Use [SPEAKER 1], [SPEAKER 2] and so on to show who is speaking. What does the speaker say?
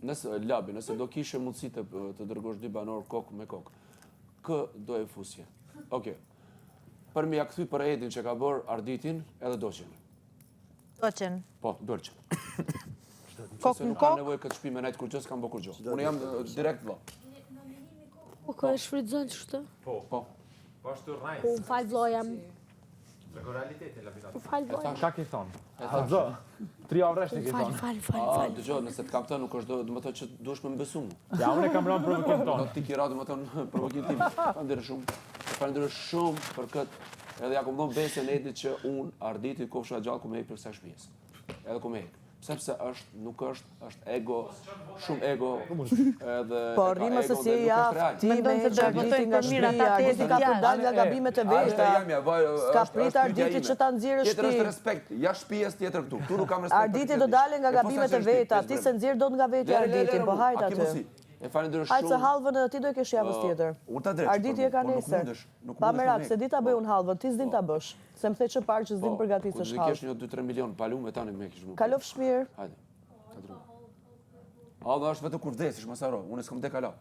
[SPEAKER 1] nëse do kishe mundësi të dërgosh 2 banor kokë me kokë, kë do e fusje? Oke. Për mi ja kthy për Edin që ka bërë Arditin edhe Doqen.
[SPEAKER 2] Doqen.
[SPEAKER 1] Po, Doqen.
[SPEAKER 2] Kokë në
[SPEAKER 1] Nuk ka
[SPEAKER 2] kokë.
[SPEAKER 1] nevojë këtë shtëpi me najtë kur gjë s'kam bërë kur gjë. Unë jam direkt vëlla.
[SPEAKER 3] Po, ka e shfrytëzon çështë?
[SPEAKER 1] Po.
[SPEAKER 4] Po ashtu rrajs.
[SPEAKER 3] Po, fal vllojam.
[SPEAKER 4] Trego realitetin la vida.
[SPEAKER 3] Po, fal vllojam.
[SPEAKER 4] Ka ki thon? Hazo. 3 javë rresht e ki thon.
[SPEAKER 3] Fal.
[SPEAKER 1] Dëgjoj, nëse të kam thënë nuk është do të thotë që duhesh me besu mua.
[SPEAKER 4] Ja, unë kam rënë provokim
[SPEAKER 1] Do
[SPEAKER 4] ton.
[SPEAKER 1] ti kira do të thonë provokim tim. Falenderoj shumë për këtë. Edhe ja kom dhënë besën Edit që unë Arditit kofsha gjallë ku me hek për kësaj shtëpisë. Edhe ku me hek. Sepse nuk është ego, shumë ego, edhe...
[SPEAKER 5] Po, rrimë se si ti me Arditin nga shtëpia, Arditi ka përdal nga gabimet e veta, s'ka prit Arditi që ta nxjerrë
[SPEAKER 1] Tjetër është
[SPEAKER 5] shtëpi.
[SPEAKER 1] respekt, jashtë shtëpisë tjetër këtu. Këtu nuk kam respekt.
[SPEAKER 5] Arditi do dale nga gabimet e veta, ti se nxjerr dot nga veti Arditin, po hajt aty.
[SPEAKER 1] E falenderoj
[SPEAKER 5] Hajt se
[SPEAKER 1] shumë.
[SPEAKER 5] hallvën edhe ti do e kesh javës tjetër. Arditi e ka nesër. Pa merak, se di ta bëj unë hallvën, ti s'din ta bësh. Se më the që parë që s'din përgatitësh
[SPEAKER 1] Ku
[SPEAKER 5] hallvë.
[SPEAKER 1] kesh një 2-3 milion palume tani me kish më.
[SPEAKER 5] Kalofsh mirë.
[SPEAKER 1] Hajde. Hallë është vetë kur vdesish, mos haro. Unë s'kam dekala.